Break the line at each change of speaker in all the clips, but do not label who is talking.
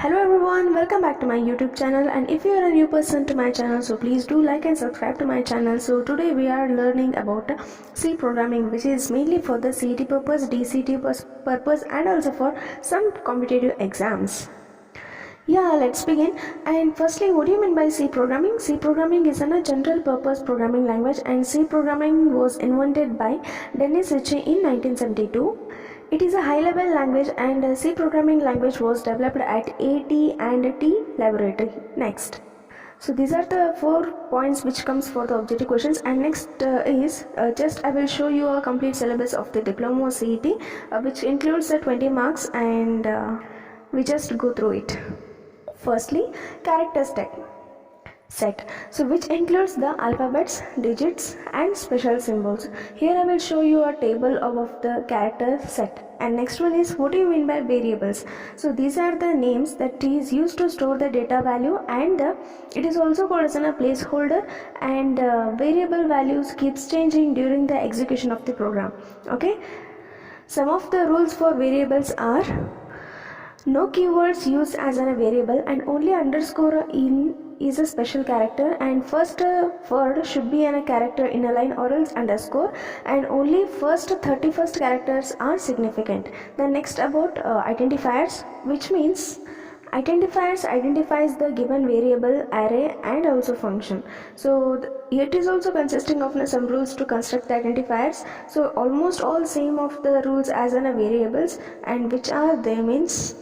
Hello everyone, welcome back to my YouTube channel, and if you are a new person to my channel, so please do like and subscribe to my channel. So today we are learning about C programming, which is mainly for the CET purpose, DCT purpose, and also for some competitive exams. Yeah, let's begin. And firstly, what do you mean by C programming? C programming is a general purpose programming language, and C programming was invented by Dennis Ritchie in 1972. It is a high-level language, and C programming language was developed at AT&T Laboratory. Next. So these are the 4 points which comes for the objective questions, and next is just I will show you a complete syllabus of the diploma CET, which includes the 20 marks, and we just go through it. Firstly, character set, so which includes the alphabets, digits, and special symbols. Here I will show you a table of the character set. And next one is, what do you mean by variables? So these are the names that is used to store the data value, and it is also called as a placeholder, and variable values keeps changing during the execution of the program. Okay, some of the rules for variables are: no keywords used as a variable, and only underscore in is a special character, and first word should be a character in a line or else underscore, and only first 31st characters are significant. Then next about identifiers, which means identifiers identifies the given variable, array, and also function. So it is also consisting of some rules to construct the identifiers. So almost all same of the rules as in a variables, and which are they means: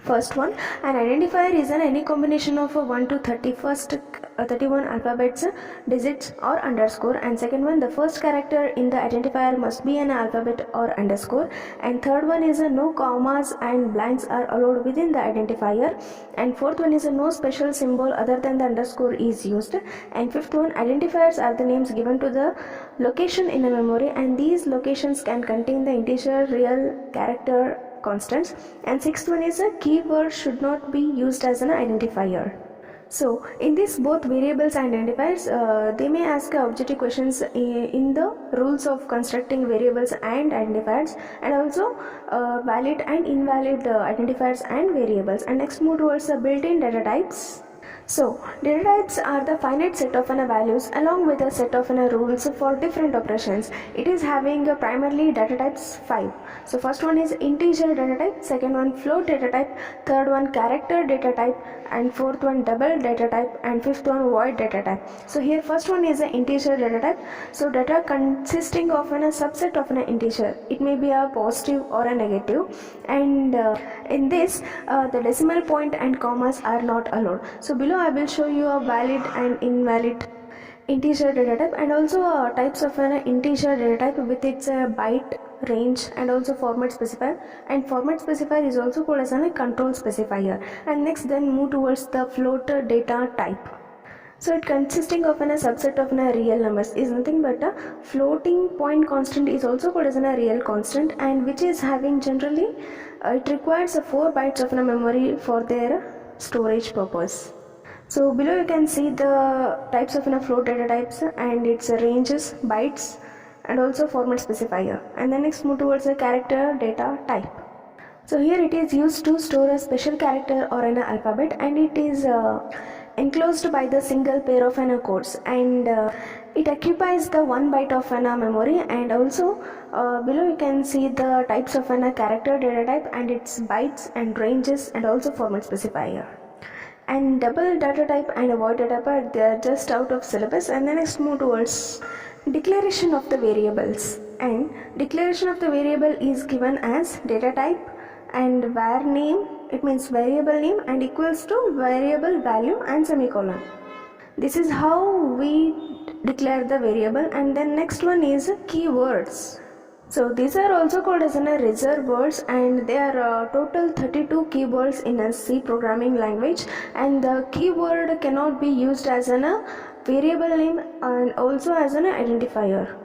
first one, an identifier is any combination of 1 to 31 alphabets, digits, or underscore. And second one, the first character in the identifier must be an alphabet or underscore. And third one is no commas and blanks are allowed within the identifier. And fourth one is no special symbol other than the underscore is used. And fifth one, identifiers are the names given to the location in a memory, and these locations can contain the integer, real, character, constants. And sixth one is a keyword should not be used as an identifier. So in this both variables and identifiers, they may ask objective questions in the rules of constructing variables and identifiers, and also valid and invalid identifiers and variables. And next move towards the built-in data types. So data types are the finite set of values along with a set of rules for different operations. It is having primarily data types 5. So first one is integer data type, second one float data type, third one character data type, and fourth one double data type, and fifth one void data type. So here first one is an integer data type. So data consisting of a subset of an integer. It may be a positive or a negative, and in this the decimal point and commas are not allowed. So below I will show you a valid and invalid integer data type, and also types of an integer data type with its byte, range, and also format specifier. And format specifier is also called as a control specifier. And next then move towards the float data type. So it consisting of a subset of real numbers, is nothing but a floating point constant is also called as a real constant, and which is having generally it requires 4 bytes of memory for their storage purpose. So below you can see the types of float data types and its ranges, bytes, and also format specifier. And then next move towards the character data type. So here it is used to store a special character or an alphabet, and it is enclosed by the single pair of codes, and it occupies the 1 byte of memory. And also below you can see the types of character data type and its bytes and ranges and also format specifier. And double data type and void data type, they are just out of syllabus. And then next move towards declaration of the variables. And declaration of the variable is given as data type and var name, it means variable name, and equals to variable value and semicolon. This is how we declare the variable. And then next one is keywords. So these are also called as reserved words, and there are total 32 keywords in a C programming language, and the keyword cannot be used as a variable name and also as an identifier.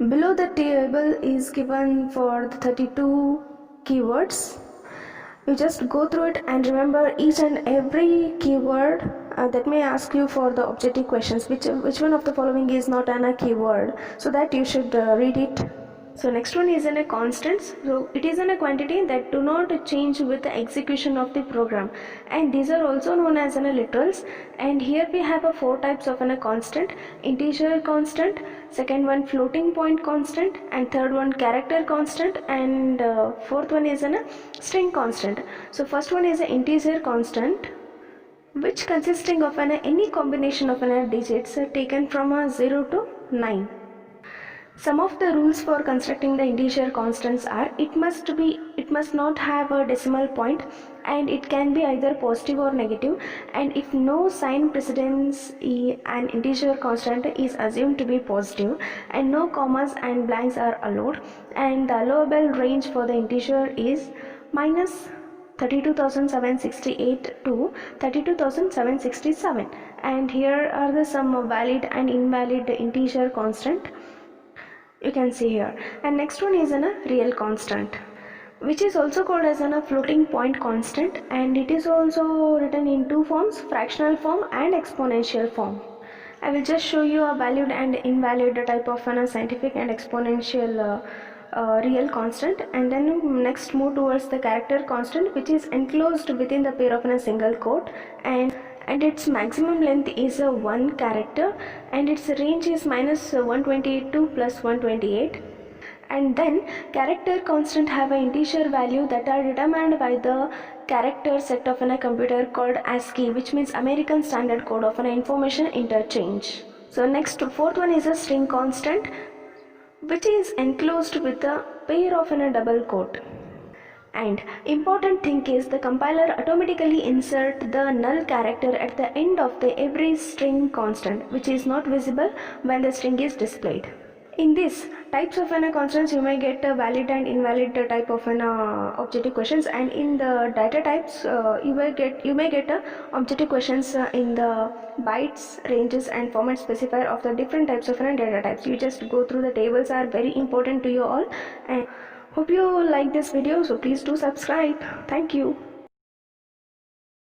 Below the table is given for the 32 keywords. You just go through it and remember each and every keyword that may ask you for the objective questions, which one of the following is not a keyword, so that you should read it So next one is in a constants. So it is in a quantity that do not change with the execution of the program, and these are also known as in a literals. And here we have a four types of a constant: integer constant, second one floating point constant, and third one character constant, and fourth one is a string constant. So first one is an integer constant, which consisting of any combination of digits taken from a 0 to 9. Some of the rules for constructing the integer constants are: it must not have a decimal point, and it can be either positive or negative, and if no sign precedes an integer constant is assumed to be positive, and no commas and blanks are allowed, and the allowable range for the integer is minus 32,768 to 32,767. And here are the some valid and invalid integer constant you can see here. And next one is a real constant, which is also called as a floating point constant, and it is also written in two forms: fractional form and exponential form. I will just show you a valid and invalid type of scientific and exponential real constant, and then next move towards the character constant, which is enclosed within the pair of a single quote, and its maximum length is a 1 character, and its range is minus 128 to plus 128. And then character constant have an integer value that are determined by the character set of a computer called ASCII, which means American Standard Code of an Information Interchange. So next, fourth one is a string constant, which is enclosed with a pair of a double quote. And important thing is the compiler automatically insert the null character at the end of the every string constant, which is not visible when the string is displayed. In this types of constants, you may get a valid and invalid type of objective questions, and in the data types you may get objective questions in the bytes, ranges, and format specifier of the different types of data types. You just go through the tables, are very important to you all, and hope you like this video, so please do subscribe. Thank you.